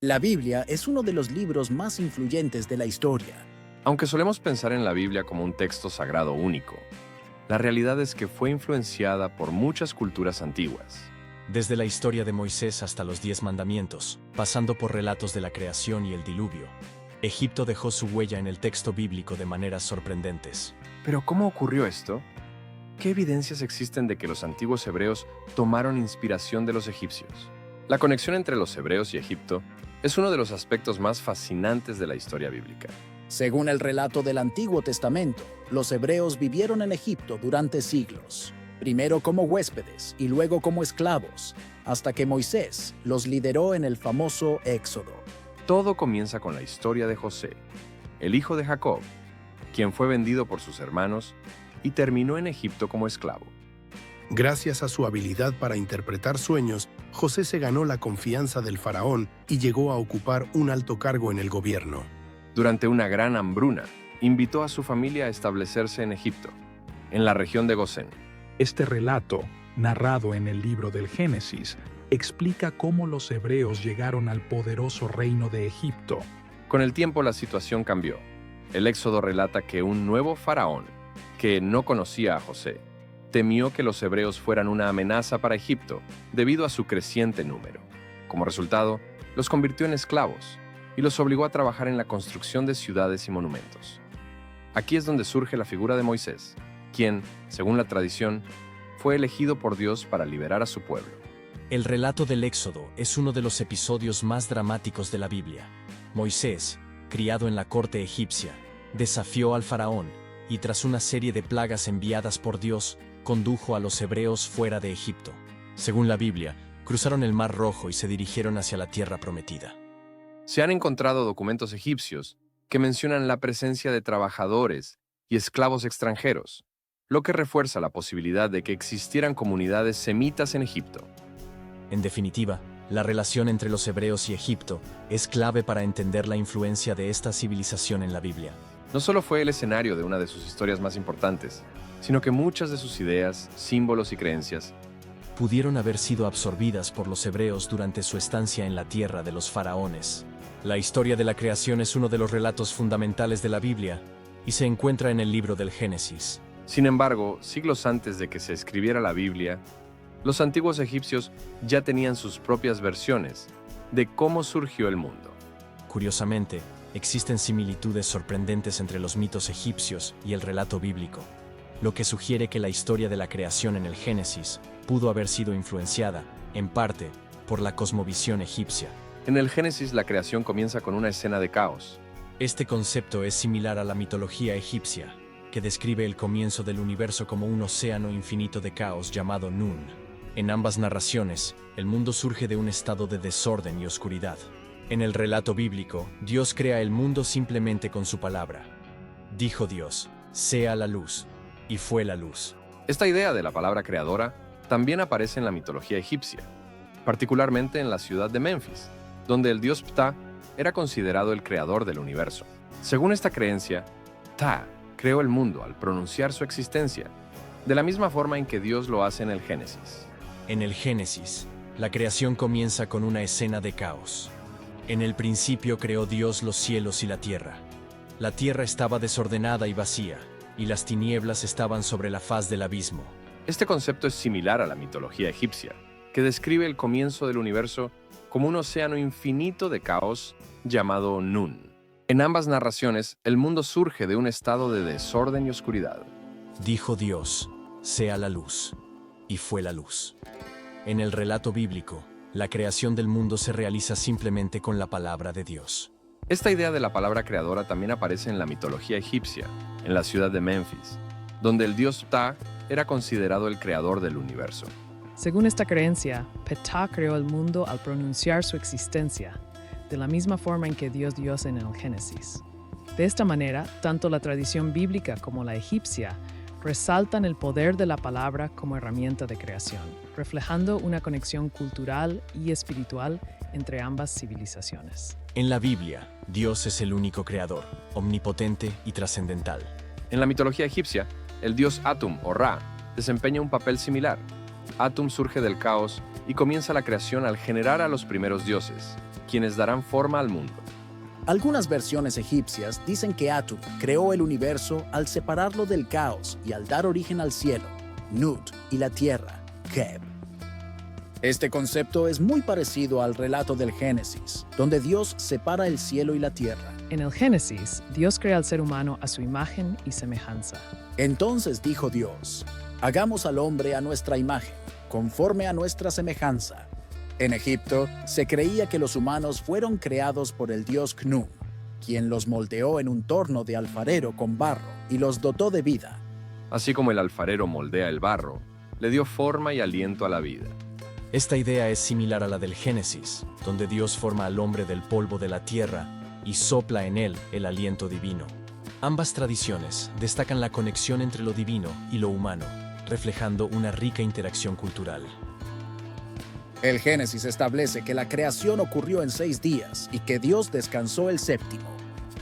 La Biblia es uno de los libros más influyentes de la historia. Aunque solemos pensar en la Biblia como un texto sagrado único, la realidad es que fue influenciada por muchas culturas antiguas. Desde la historia de Moisés hasta los 10 mandamientos, pasando por relatos de la creación y el diluvio, Egipto dejó su huella en el texto bíblico de maneras sorprendentes. Pero ¿cómo ocurrió esto? ¿Qué evidencias existen de que los antiguos hebreos tomaron inspiración de los egipcios? La conexión entre los hebreos y Egipto es uno de los aspectos más fascinantes de la historia bíblica. Según el relato del Antiguo Testamento, los hebreos vivieron en Egipto durante siglos, primero como huéspedes y luego como esclavos, hasta que Moisés los lideró en el famoso Éxodo. Todo comienza con la historia de José, el hijo de Jacob, quien fue vendido por sus hermanos y terminó en Egipto como esclavo. Gracias a su habilidad para interpretar sueños, José se ganó la confianza del faraón y llegó a ocupar un alto cargo en el gobierno. Durante una gran hambruna, invitó a su familia a establecerse en Egipto, en la región de Gosén. Este relato, narrado en el libro del Génesis, explica cómo los hebreos llegaron al poderoso reino de Egipto. Con el tiempo la situación cambió. El Éxodo relata que un nuevo faraón, que no conocía a José, temió que los hebreos fueran una amenaza para Egipto debido a su creciente número. Como resultado, los convirtió en esclavos y los obligó a trabajar en la construcción de ciudades y monumentos. Aquí es donde surge la figura de Moisés, quien, según la tradición, fue elegido por Dios para liberar a su pueblo. El relato del Éxodo es uno de los episodios más dramáticos de la Biblia. Moisés, criado en la corte egipcia, desafió al faraón y tras una serie de plagas enviadas por Dios, condujo a los hebreos fuera de Egipto. Según la Biblia, cruzaron el Mar Rojo y se dirigieron hacia la tierra prometida. Se han encontrado documentos egipcios que mencionan la presencia de trabajadores y esclavos extranjeros, lo que refuerza la posibilidad de que existieran comunidades semitas en Egipto. En definitiva, la relación entre los hebreos y Egipto es clave para entender la influencia de esta civilización en la Biblia. No solo fue el escenario de una de sus historias más importantes, sino que muchas de sus ideas, símbolos y creencias pudieron haber sido absorbidas por los hebreos durante su estancia en la tierra de los faraones. La historia de la creación es uno de los relatos fundamentales de la Biblia y se encuentra en el libro del Génesis. Sin embargo, siglos antes de que se escribiera la Biblia, los antiguos egipcios ya tenían sus propias versiones de cómo surgió el mundo. Curiosamente, existen similitudes sorprendentes entre los mitos egipcios y el relato bíblico, lo que sugiere que la historia de la creación en el Génesis pudo haber sido influenciada, en parte, por la cosmovisión egipcia. En el Génesis, la creación comienza con una escena de caos. Este concepto es similar a la mitología egipcia, que describe el comienzo del universo como un océano infinito de caos llamado Nun. En ambas narraciones, el mundo surge de un estado de desorden y oscuridad. En el relato bíblico, Dios crea el mundo simplemente con su palabra. Dijo Dios, sea la luz, y fue la luz. Esta idea de la palabra creadora también aparece en la mitología egipcia, particularmente en la ciudad de Menfis, donde el dios Ptah era considerado el creador del universo. Según esta creencia, Ptah creó el mundo al pronunciar su existencia, de la misma forma en que Dios lo hace en el Génesis. En el Génesis, la creación comienza con una escena de caos. En el principio creó Dios los cielos y la tierra. La tierra estaba desordenada y vacía, y las tinieblas estaban sobre la faz del abismo. Este concepto es similar a la mitología egipcia, que describe el comienzo del universo como un océano infinito de caos llamado Nun. En ambas narraciones, el mundo surge de un estado de desorden y oscuridad. Dijo Dios, sea la luz, y fue la luz. En el relato bíblico, la creación del mundo se realiza simplemente con la palabra de Dios. Esta idea de la palabra creadora también aparece en la mitología egipcia, en la ciudad de Menfis, donde el dios Ptah era considerado el creador del universo. Según esta creencia, Ptah creó el mundo al pronunciar su existencia, de la misma forma en que Dios dio en el Génesis. De esta manera, tanto la tradición bíblica como la egipcia resaltan el poder de la palabra como herramienta de creación, reflejando una conexión cultural y espiritual entre ambas civilizaciones. En la Biblia, Dios es el único creador, omnipotente y trascendental. En la mitología egipcia, el dios Atum o Ra desempeña un papel similar. Atum surge del caos y comienza la creación al generar a los primeros dioses, quienes darán forma al mundo. Algunas versiones egipcias dicen que Atum creó el universo al separarlo del caos y al dar origen al cielo, Nut, y la tierra, Geb. Este concepto es muy parecido al relato del Génesis, donde Dios separa el cielo y la tierra. En el Génesis, Dios crea al ser humano a su imagen y semejanza. Entonces dijo Dios, hagamos al hombre a nuestra imagen, conforme a nuestra semejanza. En Egipto, se creía que los humanos fueron creados por el dios Khnum, quien los moldeó en un torno de alfarero con barro y los dotó de vida. Así como el alfarero moldea el barro, le dio forma y aliento a la vida. Esta idea es similar a la del Génesis, donde Dios forma al hombre del polvo de la tierra y sopla en él el aliento divino. Ambas tradiciones destacan la conexión entre lo divino y lo humano, reflejando una rica interacción cultural. El Génesis establece que la creación ocurrió en 6 días y que Dios descansó el séptimo.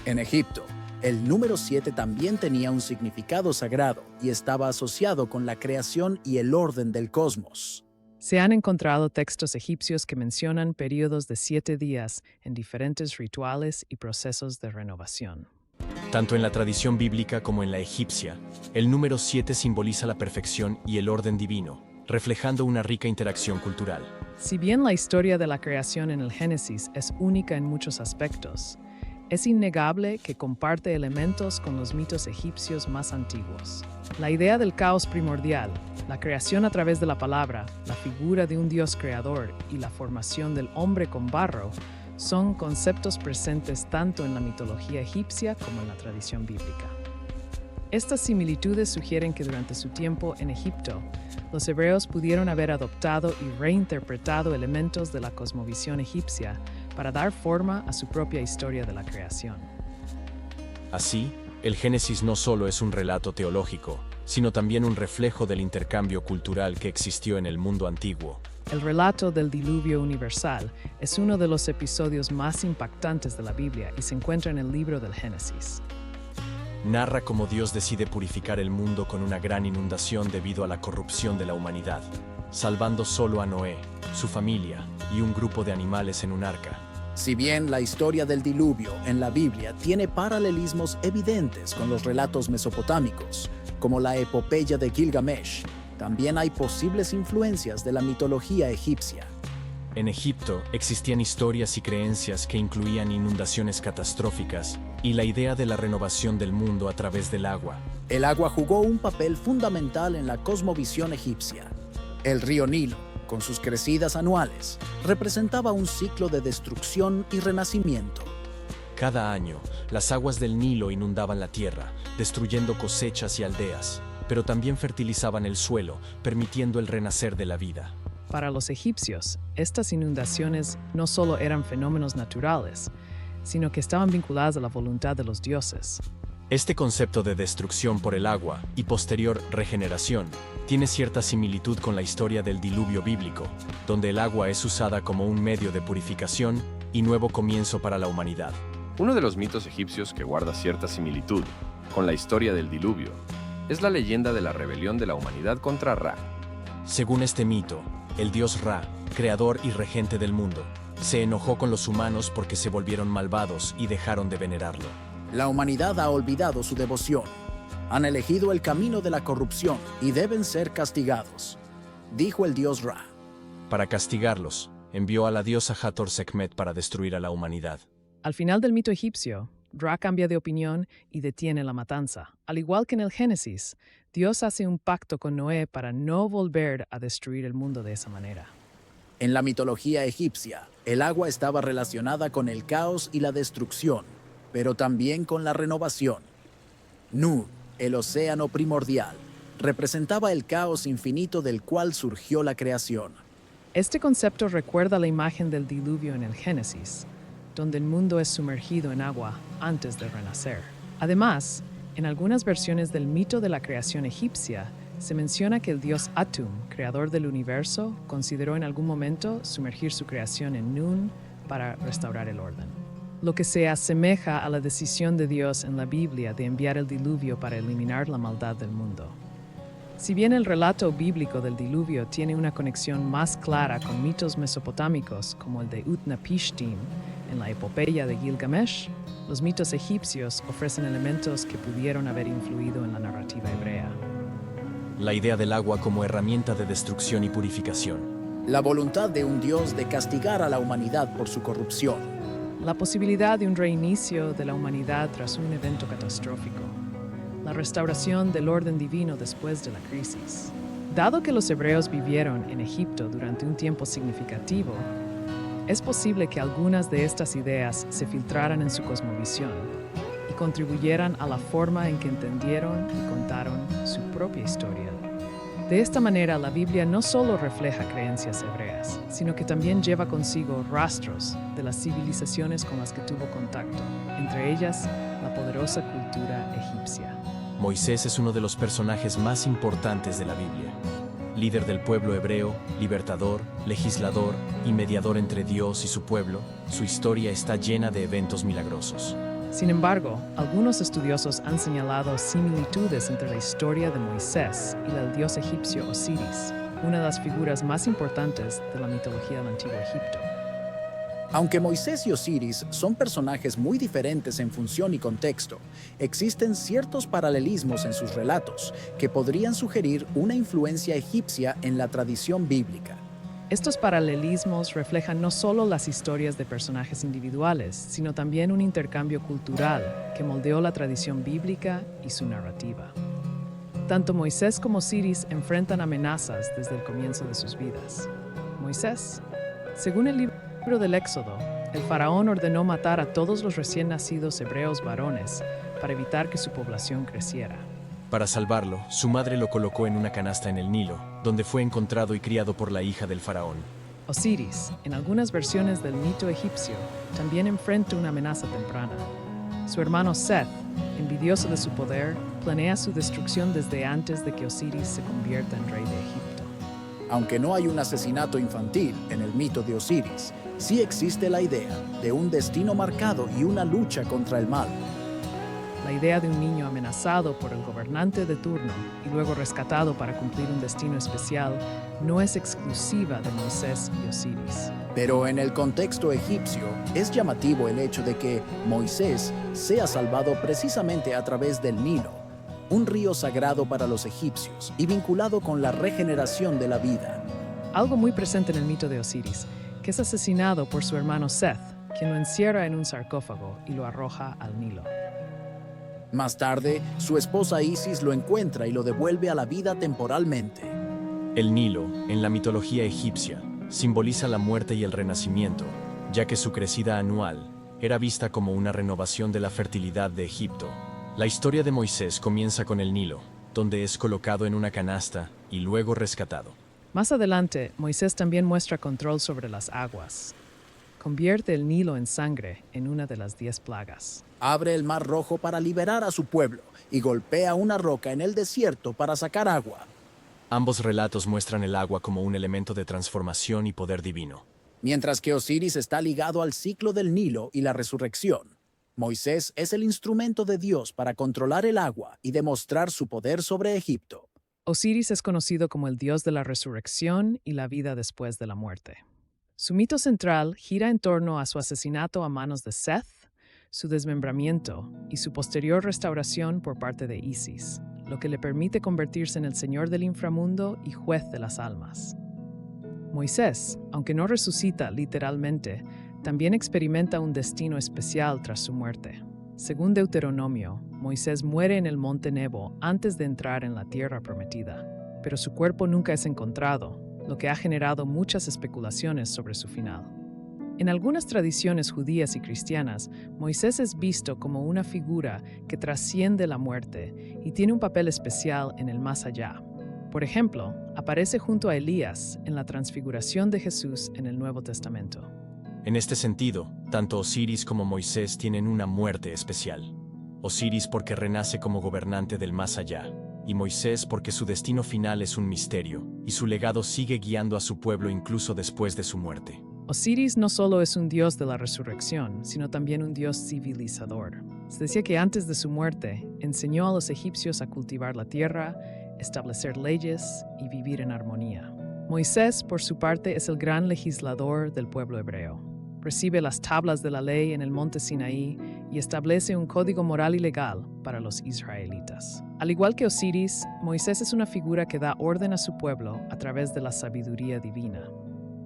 En Egipto, el número 7 también tenía un significado sagrado y estaba asociado con la creación y el orden del cosmos. Se han encontrado textos egipcios que mencionan periodos de 7 días en diferentes rituales y procesos de renovación. Tanto en la tradición bíblica como en la egipcia, el número 7 simboliza la perfección y el orden divino, reflejando una rica interacción cultural. Si bien la historia de la creación en el Génesis es única en muchos aspectos, es innegable que comparte elementos con los mitos egipcios más antiguos. La idea del caos primordial, la creación a través de la palabra, la figura de un Dios creador y la formación del hombre con barro son conceptos presentes tanto en la mitología egipcia como en la tradición bíblica. Estas similitudes sugieren que durante su tiempo en Egipto, los hebreos pudieron haber adoptado y reinterpretado elementos de la cosmovisión egipcia para dar forma a su propia historia de la creación. Así, el Génesis no solo es un relato teológico, sino también un reflejo del intercambio cultural que existió en el mundo antiguo. El relato del diluvio universal es uno de los episodios más impactantes de la Biblia y se encuentra en el libro del Génesis. Narra cómo Dios decide purificar el mundo con una gran inundación debido a la corrupción de la humanidad, salvando solo a Noé, su familia y un grupo de animales en un arca. Si bien la historia del diluvio en la Biblia tiene paralelismos evidentes con los relatos mesopotámicos, como la epopeya de Gilgamesh, también hay posibles influencias de la mitología egipcia. En Egipto existían historias y creencias que incluían inundaciones catastróficas y la idea de la renovación del mundo a través del agua. El agua jugó un papel fundamental en la cosmovisión egipcia. El río Nilo, con sus crecidas anuales, representaba un ciclo de destrucción y renacimiento. Cada año, las aguas del Nilo inundaban la tierra, destruyendo cosechas y aldeas, pero también fertilizaban el suelo, permitiendo el renacer de la vida. Para los egipcios, estas inundaciones no solo eran fenómenos naturales, sino que estaban vinculadas a la voluntad de los dioses. Este concepto de destrucción por el agua y posterior regeneración tiene cierta similitud con la historia del diluvio bíblico, donde el agua es usada como un medio de purificación y nuevo comienzo para la humanidad. Uno de los mitos egipcios que guarda cierta similitud con la historia del diluvio es la leyenda de la rebelión de la humanidad contra Ra. Según este mito, el dios Ra, creador y regente del mundo, se enojó con los humanos porque se volvieron malvados y dejaron de venerarlo. La humanidad ha olvidado su devoción. Han elegido el camino de la corrupción y deben ser castigados, dijo el dios Ra. Para castigarlos, envió a la diosa Hathor Sekhmet para destruir a la humanidad. Al final del mito egipcio, Ra cambia de opinión y detiene la matanza. Al igual que en el Génesis, Dios hace un pacto con Noé para no volver a destruir el mundo de esa manera. En la mitología egipcia, el agua estaba relacionada con el caos y la destrucción, pero también con la renovación. Nun, el océano primordial, representaba el caos infinito del cual surgió la creación. Este concepto recuerda la imagen del diluvio en el Génesis, donde el mundo es sumergido en agua antes de renacer. Además, en algunas versiones del mito de la creación egipcia, se menciona que el dios Atum, creador del universo, consideró en algún momento sumergir su creación en Nun para restaurar el orden. Lo que se asemeja a la decisión de Dios en la Biblia de enviar el diluvio para eliminar la maldad del mundo. Si bien el relato bíblico del diluvio tiene una conexión más clara con mitos mesopotámicos como el de Utnapishtim en la epopeya de Gilgamesh, los mitos egipcios ofrecen elementos que pudieron haber influido en la narrativa hebrea. La idea del agua como herramienta de destrucción y purificación. La voluntad de un Dios de castigar a la humanidad por su corrupción. La posibilidad de un reinicio de la humanidad tras un evento catastrófico. La restauración del orden divino después de la crisis. Dado que los hebreos vivieron en Egipto durante un tiempo significativo, es posible que algunas de estas ideas se filtraran en su cosmovisión y contribuyeran a la forma en que entendieron y contaron su propia historia. De esta manera, la Biblia no solo refleja creencias hebreas, sino que también lleva consigo rastros de las civilizaciones con las que tuvo contacto, entre ellas la poderosa cultura egipcia. Moisés es uno de los personajes más importantes de la Biblia. Líder del pueblo hebreo, libertador, legislador y mediador entre Dios y su pueblo, su historia está llena de eventos milagrosos. Sin embargo, algunos estudiosos han señalado similitudes entre la historia de Moisés y la del dios egipcio Osiris, una de las figuras más importantes de la mitología del Antiguo Egipto. Aunque Moisés y Osiris son personajes muy diferentes en función y contexto, existen ciertos paralelismos en sus relatos que podrían sugerir una influencia egipcia en la tradición bíblica. Estos paralelismos reflejan no solo las historias de personajes individuales, sino también un intercambio cultural que moldeó la tradición bíblica y su narrativa. Tanto Moisés como Osiris enfrentan amenazas desde el comienzo de sus vidas. Moisés, según el libro del Éxodo, el faraón ordenó matar a todos los recién nacidos hebreos varones para evitar que su población creciera. Para salvarlo, su madre lo colocó en una canasta en el Nilo, donde fue encontrado y criado por la hija del faraón. Osiris, en algunas versiones del mito egipcio, también enfrenta una amenaza temprana. Su hermano Seth, envidioso de su poder, planea su destrucción desde antes de que Osiris se convierta en rey de Egipto. Aunque no hay un asesinato infantil en el mito de Osiris, sí existe la idea de un destino marcado y una lucha contra el mal. La idea de un niño amenazado por el gobernante de turno y luego rescatado para cumplir un destino especial no es exclusiva de Moisés y Osiris. Pero en el contexto egipcio, es llamativo el hecho de que Moisés sea salvado precisamente a través del Nilo, un río sagrado para los egipcios y vinculado con la regeneración de la vida. Algo muy presente en el mito de Osiris, que es asesinado por su hermano Seth, quien lo encierra en un sarcófago y lo arroja al Nilo. Más tarde, su esposa Isis lo encuentra y lo devuelve a la vida temporalmente. El Nilo, en la mitología egipcia, simboliza la muerte y el renacimiento, ya que su crecida anual era vista como una renovación de la fertilidad de Egipto. La historia de Moisés comienza con el Nilo, donde es colocado en una canasta y luego rescatado. Más adelante, Moisés también muestra control sobre las aguas. Convierte el Nilo en sangre en una de las 10 plagas. Abre el Mar Rojo para liberar a su pueblo y golpea una roca en el desierto para sacar agua. Ambos relatos muestran el agua como un elemento de transformación y poder divino. Mientras que Osiris está ligado al ciclo del Nilo y la resurrección, Moisés es el instrumento de Dios para controlar el agua y demostrar su poder sobre Egipto. Osiris es conocido como el dios de la resurrección y la vida después de la muerte. Su mito central gira en torno a su asesinato a manos de Seth, su desmembramiento y su posterior restauración por parte de Isis, lo que le permite convertirse en el señor del inframundo y juez de las almas. Moisés, aunque no resucita literalmente, también experimenta un destino especial tras su muerte. Según Deuteronomio, Moisés muere en el monte Nebo antes de entrar en la tierra prometida, pero su cuerpo nunca es encontrado, lo que ha generado muchas especulaciones sobre su final. En algunas tradiciones judías y cristianas, Moisés es visto como una figura que trasciende la muerte y tiene un papel especial en el más allá. Por ejemplo, aparece junto a Elías en la transfiguración de Jesús en el Nuevo Testamento. En este sentido, tanto Osiris como Moisés tienen una muerte especial. Osiris porque renace como gobernante del más allá, y Moisés porque su destino final es un misterio, y su legado sigue guiando a su pueblo incluso después de su muerte. Osiris no solo es un dios de la resurrección, sino también un dios civilizador. Se decía que antes de su muerte, enseñó a los egipcios a cultivar la tierra, establecer leyes y vivir en armonía. Moisés, por su parte, es el gran legislador del pueblo hebreo. Recibe las tablas de la ley en el monte Sinaí y establece un código moral y legal para los israelitas. Al igual que Osiris, Moisés es una figura que da orden a su pueblo a través de la sabiduría divina.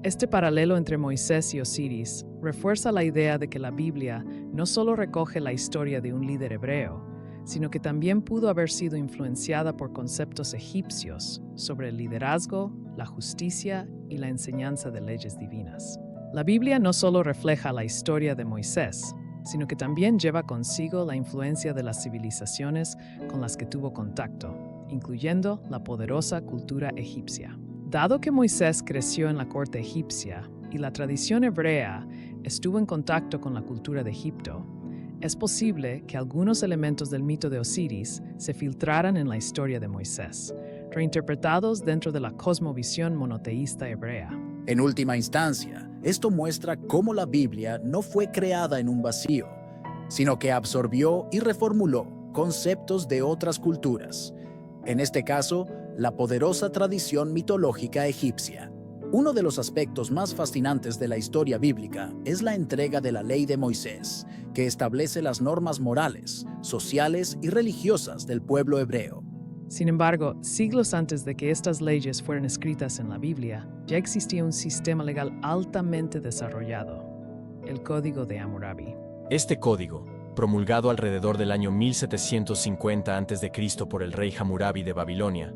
Este paralelo entre Moisés y Osiris refuerza la idea de que la Biblia no solo recoge la historia de un líder hebreo, sino que también pudo haber sido influenciada por conceptos egipcios sobre el liderazgo, la justicia y la enseñanza de leyes divinas. La Biblia no solo refleja la historia de Moisés, sino que también lleva consigo la influencia de las civilizaciones con las que tuvo contacto, incluyendo la poderosa cultura egipcia. Dado que Moisés creció en la corte egipcia y la tradición hebrea estuvo en contacto con la cultura de Egipto, es posible que algunos elementos del mito de Osiris se filtraran en la historia de Moisés, reinterpretados dentro de la cosmovisión monoteísta hebrea. En última instancia, esto muestra cómo la Biblia no fue creada en un vacío, sino que absorbió y reformuló conceptos de otras culturas. En este caso, la poderosa tradición mitológica egipcia. Uno de los aspectos más fascinantes de la historia bíblica es la entrega de la ley de Moisés, que establece las normas morales, sociales y religiosas del pueblo hebreo. Sin embargo, siglos antes de que estas leyes fueran escritas en la Biblia, ya existía un sistema legal altamente desarrollado, el Código de Hammurabi. Este código, promulgado alrededor del año 1750 a.C. por el rey Hammurabi de Babilonia,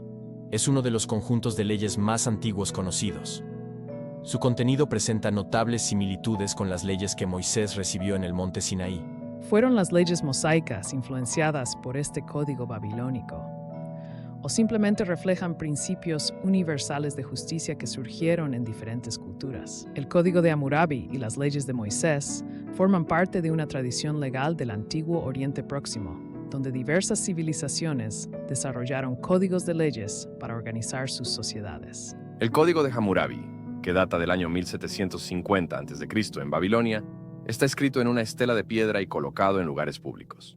es uno de los conjuntos de leyes más antiguos conocidos. Su contenido presenta notables similitudes con las leyes que Moisés recibió en el monte Sinaí. ¿Fueron las leyes mosaicas influenciadas por este código babilónico? ¿O simplemente reflejan principios universales de justicia que surgieron en diferentes culturas? El Código de Hammurabi y las leyes de Moisés forman parte de una tradición legal del antiguo Oriente Próximo, donde diversas civilizaciones desarrollaron códigos de leyes para organizar sus sociedades. El Código de Hammurabi, que data del año 1750 a.C. en Babilonia, está escrito en una estela de piedra y colocado en lugares públicos.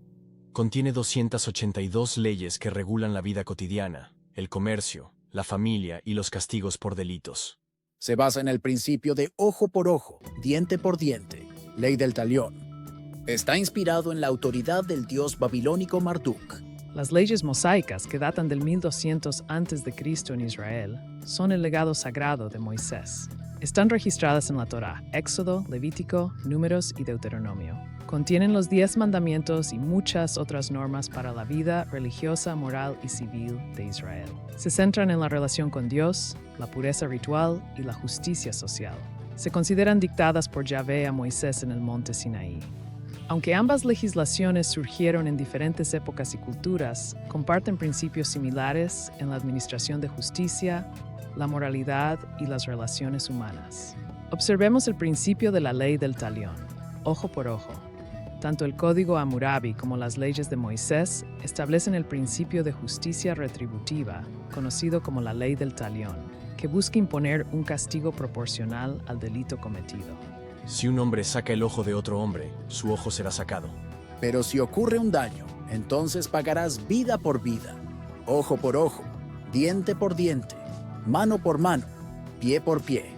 Contiene 282 leyes que regulan la vida cotidiana, el comercio, la familia y los castigos por delitos. Se basa en el principio de ojo por ojo, diente por diente, ley del talión. Está inspirado en la autoridad del dios babilónico Marduk. Las leyes mosaicas, que datan del 1200 a.C. en Israel, son el legado sagrado de Moisés. Están registradas en la Torá, Éxodo, Levítico, Números y Deuteronomio. Contienen los 10 mandamientos y muchas otras normas para la vida religiosa, moral y civil de Israel. Se centran en la relación con Dios, la pureza ritual y la justicia social. Se consideran dictadas por Yahvé a Moisés en el monte Sinaí. Aunque ambas legislaciones surgieron en diferentes épocas y culturas, comparten principios similares en la administración de justicia, la moralidad y las relaciones humanas. Observemos el principio de la ley del talión, ojo por ojo. Tanto el Código Hammurabi como las leyes de Moisés establecen el principio de justicia retributiva, conocido como la ley del talión, que busca imponer un castigo proporcional al delito cometido. Si un hombre saca el ojo de otro hombre, su ojo será sacado. Pero si ocurre un daño, entonces pagarás vida por vida, ojo por ojo, diente por diente, mano por mano, pie por pie.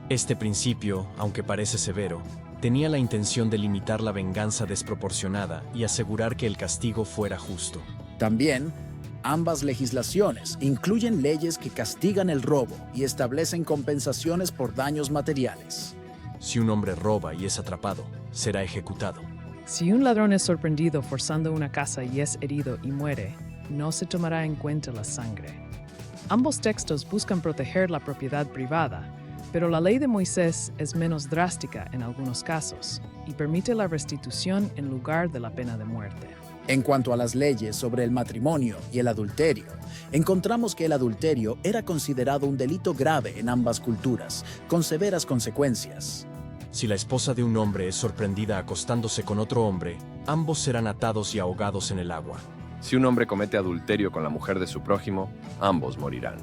Este principio, aunque parece severo, tenía la intención de limitar la venganza desproporcionada y asegurar que el castigo fuera justo. También, ambas legislaciones incluyen leyes que castigan el robo y establecen compensaciones por daños materiales. Si un hombre roba y es atrapado, será ejecutado. Si un ladrón es sorprendido forzando una casa y es herido y muere, no se tomará en cuenta la sangre. Ambos textos buscan proteger la propiedad privada, pero la ley de Moisés es menos drástica en algunos casos y permite la restitución en lugar de la pena de muerte. En cuanto a las leyes sobre el matrimonio y el adulterio, encontramos que el adulterio era considerado un delito grave en ambas culturas, con severas consecuencias. Si la esposa de un hombre es sorprendida acostándose con otro hombre, ambos serán atados y ahogados en el agua. Si un hombre comete adulterio con la mujer de su prójimo, ambos morirán.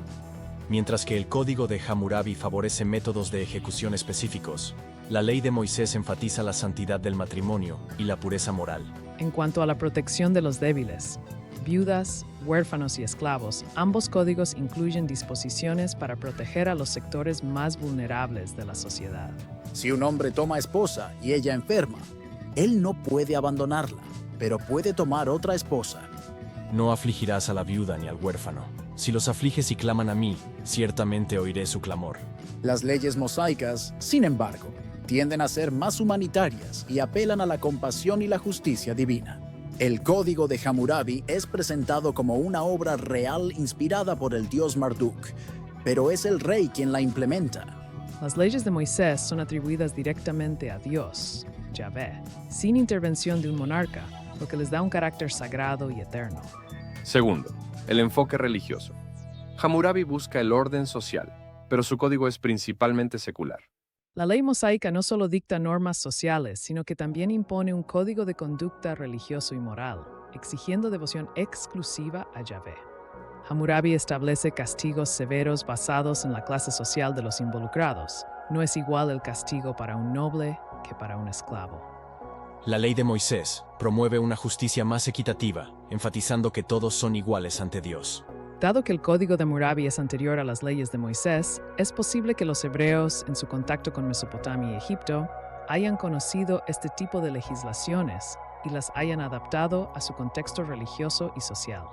Mientras que el Código de Hammurabi favorece métodos de ejecución específicos, la ley de Moisés enfatiza la santidad del matrimonio y la pureza moral. En cuanto a la protección de los débiles, viudas, huérfanos y esclavos, ambos códigos incluyen disposiciones para proteger a los sectores más vulnerables de la sociedad. Si un hombre toma esposa y ella enferma, él no puede abandonarla, pero puede tomar otra esposa. No afligirás a la viuda ni al huérfano. Si los afliges y claman a mí, ciertamente oiré su clamor. Las leyes mosaicas, sin embargo, tienden a ser más humanitarias y apelan a la compasión y la justicia divina. El Código de Hammurabi es presentado como una obra real inspirada por el dios Marduk, pero es el rey quien la implementa. Las leyes de Moisés son atribuidas directamente a Dios, Yahvé, sin intervención de un monarca, lo que les da un carácter sagrado y eterno. Segundo, el enfoque religioso. Hammurabi busca el orden social, pero su código es principalmente secular. La ley mosaica no solo dicta normas sociales, sino que también impone un código de conducta religioso y moral, exigiendo devoción exclusiva a Yahvé. Hammurabi establece castigos severos basados en la clase social de los involucrados. No es igual el castigo para un noble que para un esclavo. La ley de Moisés promueve una justicia más equitativa, enfatizando que todos son iguales ante Dios. Dado que el Código de Hammurabi es anterior a las leyes de Moisés, es posible que los hebreos, en su contacto con Mesopotamia y Egipto, hayan conocido este tipo de legislaciones y las hayan adaptado a su contexto religioso y social.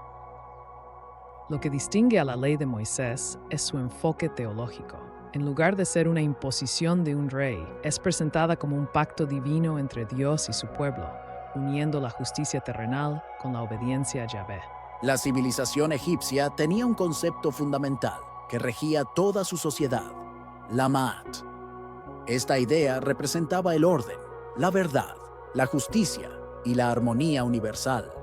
Lo que distingue a la ley de Moisés es su enfoque teológico. En lugar de ser una imposición de un rey, es presentada como un pacto divino entre Dios y su pueblo, uniendo la justicia terrenal con la obediencia a Yahvé. La civilización egipcia tenía un concepto fundamental que regía toda su sociedad, la Ma'at. Esta idea representaba el orden, la verdad, la justicia y la armonía universal.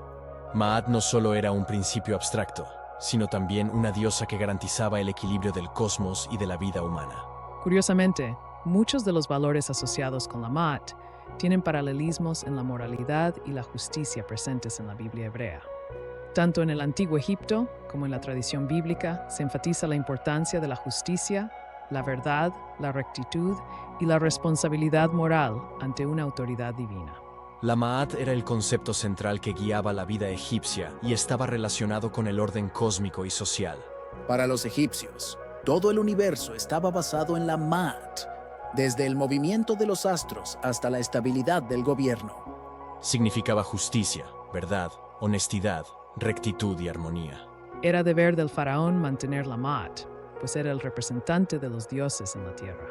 Ma'at no solo era un principio abstracto, sino también una diosa que garantizaba el equilibrio del cosmos y de la vida humana. Curiosamente, muchos de los valores asociados con la Ma'at tienen paralelismos en la moralidad y la justicia presentes en la Biblia hebrea. Tanto en el Antiguo Egipto como en la tradición bíblica se enfatiza la importancia de la justicia, la verdad, la rectitud y la responsabilidad moral ante una autoridad divina. La Ma'at era el concepto central que guiaba la vida egipcia y estaba relacionado con el orden cósmico y social. Para los egipcios, todo el universo estaba basado en la Ma'at, desde el movimiento de los astros hasta la estabilidad del gobierno. Significaba justicia, verdad, honestidad, rectitud y armonía. Era deber del faraón mantener la Ma'at, pues era el representante de los dioses en la tierra.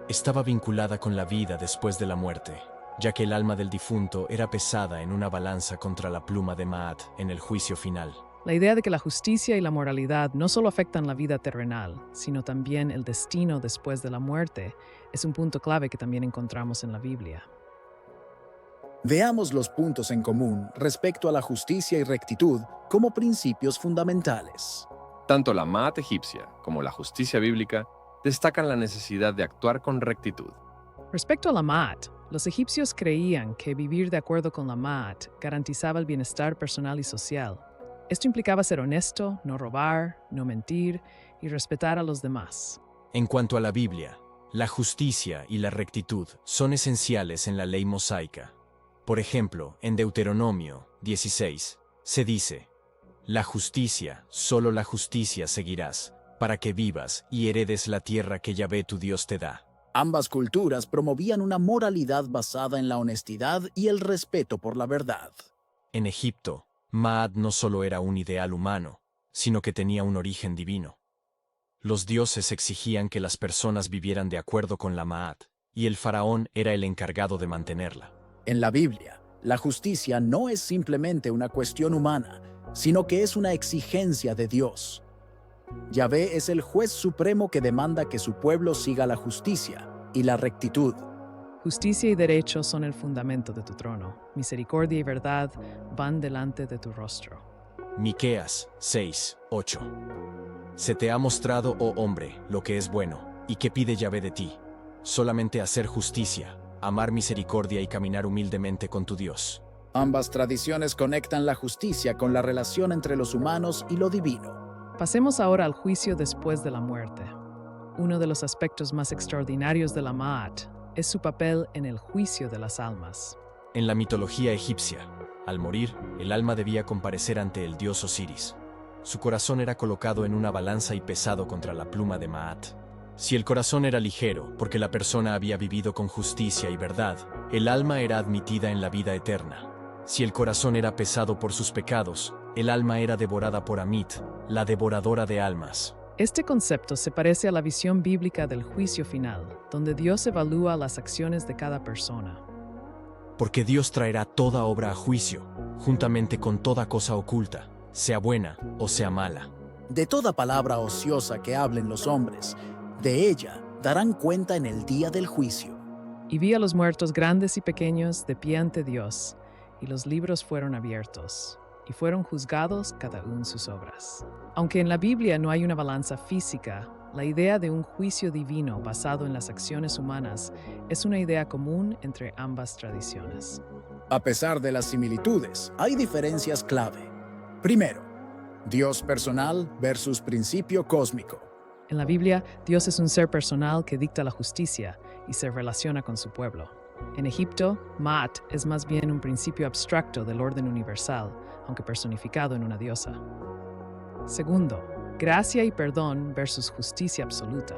Estaba vinculada con la vida después de la muerte, ya que el alma del difunto era pesada en una balanza contra la pluma de Ma'at en el juicio final. La idea de que la justicia y la moralidad no solo afectan la vida terrenal, sino también el destino después de la muerte, es un punto clave que también encontramos en la Biblia. Veamos los puntos en común respecto a la justicia y rectitud como principios fundamentales. Tanto la Ma'at egipcia como la justicia bíblica destacan la necesidad de actuar con rectitud. Respecto a la Ma'at, los egipcios creían que vivir de acuerdo con la Ma'at garantizaba el bienestar personal y social. Esto implicaba ser honesto, no robar, no mentir y respetar a los demás. En cuanto a la Biblia, la justicia y la rectitud son esenciales en la ley mosaica. Por ejemplo, en Deuteronomio 16, se dice: la justicia, solo la justicia seguirás, para que vivas y heredes la tierra que Yahvé tu Dios te da. Ambas culturas promovían una moralidad basada en la honestidad y el respeto por la verdad. En Egipto, Ma'at no solo era un ideal humano, sino que tenía un origen divino. Los dioses exigían que las personas vivieran de acuerdo con la Ma'at, y el faraón era el encargado de mantenerla. En la Biblia, la justicia no es simplemente una cuestión humana, sino que es una exigencia de Dios. Yahvé es el juez supremo que demanda que su pueblo siga la justicia y la rectitud. Justicia y derecho son el fundamento de tu trono. Misericordia y verdad van delante de tu rostro. Miqueas 6:8. Se te ha mostrado, oh hombre, lo que es bueno, y qué pide Yahvé de ti. Solamente hacer justicia, amar misericordia y caminar humildemente con tu Dios. Ambas tradiciones conectan la justicia con la relación entre los humanos y lo divino. Pasemos ahora al juicio después de la muerte. Uno de los aspectos más extraordinarios de la Ma'at es su papel en el juicio de las almas. En la mitología egipcia, al morir, el alma debía comparecer ante el dios Osiris. Su corazón era colocado en una balanza y pesado contra la pluma de Maat. Si el corazón era ligero, porque la persona había vivido con justicia y verdad, el alma era admitida en la vida eterna. Si el corazón era pesado por sus pecados, el alma era devorada por Amit, la devoradora de almas. Este concepto se parece a la visión bíblica del juicio final, donde Dios evalúa las acciones de cada persona. Porque Dios traerá toda obra a juicio, juntamente con toda cosa oculta, sea buena o sea mala. De toda palabra ociosa que hablen los hombres, de ella darán cuenta en el día del juicio. Y vi a los muertos grandes y pequeños de pie ante Dios, y los libros fueron abiertos, y fueron juzgados cada uno sus obras. Aunque en la Biblia no hay una balanza física, la idea de un juicio divino basado en las acciones humanas es una idea común entre ambas tradiciones. A pesar de las similitudes, hay diferencias clave. Primero, Dios personal versus principio cósmico. En la Biblia, Dios es un ser personal que dicta la justicia y se relaciona con su pueblo. En Egipto, Maat es más bien un principio abstracto del orden universal, aunque personificado en una diosa. Segundo, gracia y perdón versus justicia absoluta.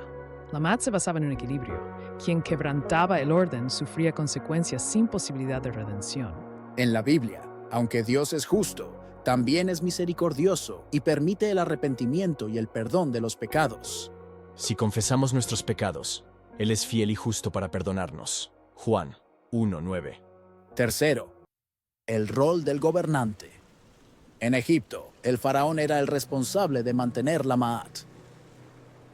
La Maat se basaba en un equilibrio. Quien quebrantaba el orden sufría consecuencias sin posibilidad de redención. En la Biblia, aunque Dios es justo, también es misericordioso y permite el arrepentimiento y el perdón de los pecados. Si confesamos nuestros pecados, Él es fiel y justo para perdonarnos. Juan 1:9. Tercero, el rol del gobernante. En Egipto, el faraón era el responsable de mantener la Maat.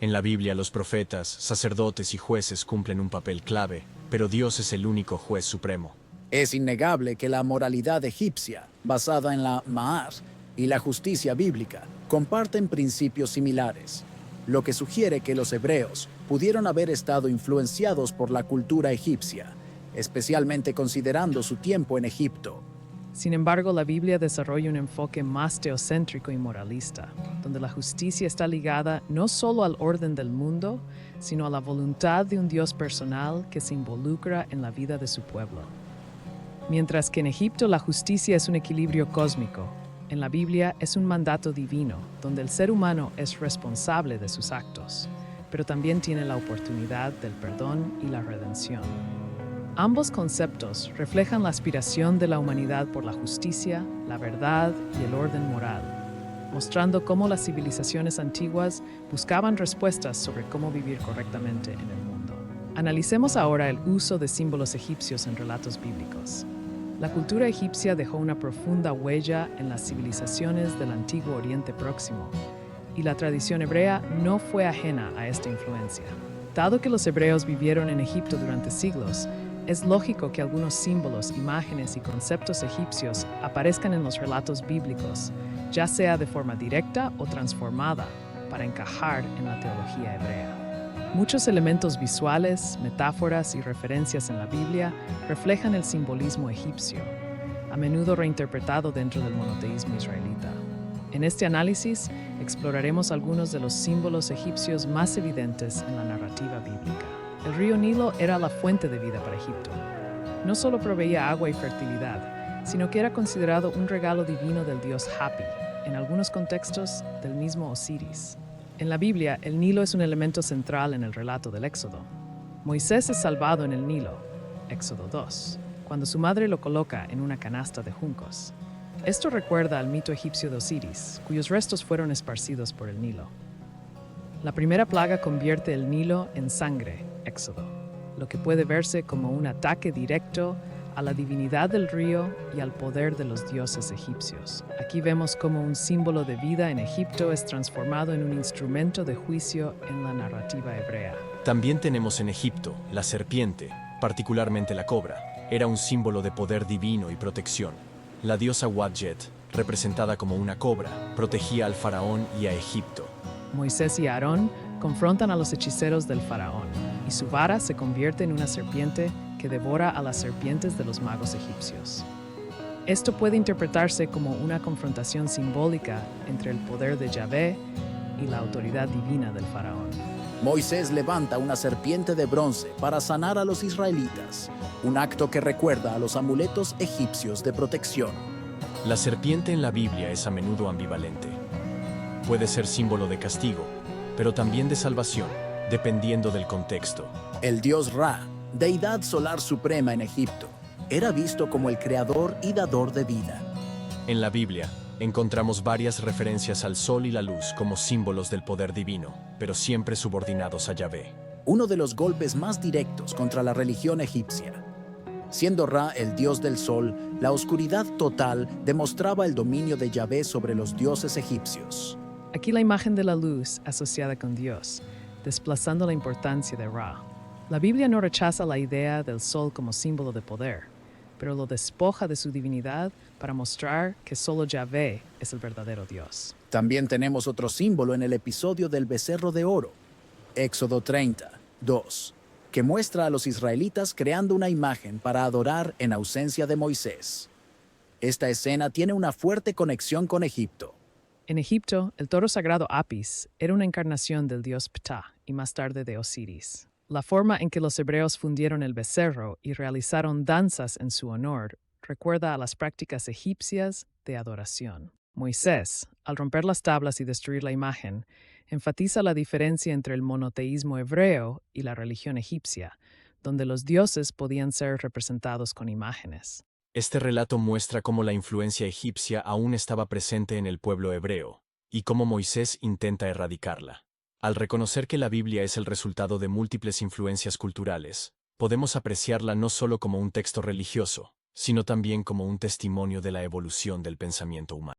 En la Biblia, los profetas, sacerdotes y jueces cumplen un papel clave, pero Dios es el único juez supremo. Es innegable que la moralidad egipcia, basada en la Maat, y la justicia bíblica comparten principios similares, lo que sugiere que los hebreos pudieron haber estado influenciados por la cultura egipcia, especialmente considerando su tiempo en Egipto. Sin embargo, la Biblia desarrolla un enfoque más teocéntrico y moralista, donde la justicia está ligada no solo al orden del mundo, sino a la voluntad de un Dios personal que se involucra en la vida de su pueblo. Mientras que en Egipto la justicia es un equilibrio cósmico, en la Biblia es un mandato divino, donde el ser humano es responsable de sus actos, pero también tiene la oportunidad del perdón y la redención. Ambos conceptos reflejan la aspiración de la humanidad por la justicia, la verdad y el orden moral, mostrando cómo las civilizaciones antiguas buscaban respuestas sobre cómo vivir correctamente en el mundo. Analicemos ahora el uso de símbolos egipcios en relatos bíblicos. La cultura egipcia dejó una profunda huella en las civilizaciones del antiguo Oriente Próximo, y la tradición hebrea no fue ajena a esta influencia. Dado que los hebreos vivieron en Egipto durante siglos, es lógico que algunos símbolos, imágenes y conceptos egipcios aparezcan en los relatos bíblicos, ya sea de forma directa o transformada, para encajar en la teología hebrea. Muchos elementos visuales, metáforas y referencias en la Biblia reflejan el simbolismo egipcio, a menudo reinterpretado dentro del monoteísmo israelita. En este análisis, exploraremos algunos de los símbolos egipcios más evidentes en la narrativa bíblica. El río Nilo era la fuente de vida para Egipto. No solo proveía agua y fertilidad, sino que era considerado un regalo divino del dios Hapi, en algunos contextos del mismo Osiris. En la Biblia, el Nilo es un elemento central en el relato del Éxodo. Moisés es salvado en el Nilo, Éxodo 2, cuando su madre lo coloca en una canasta de juncos. Esto recuerda al mito egipcio de Osiris, cuyos restos fueron esparcidos por el Nilo. La primera plaga convierte el Nilo en sangre, Éxodo, lo que puede verse como un ataque directo a la divinidad del río y al poder de los dioses egipcios. Aquí vemos cómo un símbolo de vida en Egipto es transformado en un instrumento de juicio en la narrativa hebrea. También tenemos en Egipto la serpiente, particularmente la cobra. Era un símbolo de poder divino y protección. La diosa Wadjet, representada como una cobra, protegía al faraón y a Egipto. Moisés y Aarón confrontan a los hechiceros del faraón, y su vara se convierte en una serpiente que devora a las serpientes de los magos egipcios. Esto puede interpretarse como una confrontación simbólica entre el poder de Yahvé y la autoridad divina del faraón. Moisés levanta una serpiente de bronce para sanar a los israelitas, un acto que recuerda a los amuletos egipcios de protección. La serpiente en la Biblia es a menudo ambivalente. Puede ser símbolo de castigo, pero también de salvación, dependiendo del contexto. El dios Ra, deidad solar suprema en Egipto, era visto como el creador y dador de vida. En la Biblia, encontramos varias referencias al sol y la luz como símbolos del poder divino, pero siempre subordinados a Yahvé. Uno de los golpes más directos contra la religión egipcia. Siendo Ra el dios del sol, la oscuridad total demostraba el dominio de Yahvé sobre los dioses egipcios. Aquí la imagen de la luz asociada con Dios, desplazando la importancia de Ra. La Biblia no rechaza la idea del sol como símbolo de poder, pero lo despoja de su divinidad para mostrar que solo Yahvé es el verdadero Dios. También tenemos otro símbolo en el episodio del becerro de oro, Éxodo 30, 2, que muestra a los israelitas creando una imagen para adorar en ausencia de Moisés. Esta escena tiene una fuerte conexión con Egipto. En Egipto, el toro sagrado Apis era una encarnación del dios Ptah y más tarde de Osiris. La forma en que los hebreos fundieron el becerro y realizaron danzas en su honor recuerda a las prácticas egipcias de adoración. Moisés, al romper las tablas y destruir la imagen, enfatiza la diferencia entre el monoteísmo hebreo y la religión egipcia, donde los dioses podían ser representados con imágenes. Este relato muestra cómo la influencia egipcia aún estaba presente en el pueblo hebreo, y cómo Moisés intenta erradicarla. Al reconocer que la Biblia es el resultado de múltiples influencias culturales, podemos apreciarla no solo como un texto religioso, sino también como un testimonio de la evolución del pensamiento humano.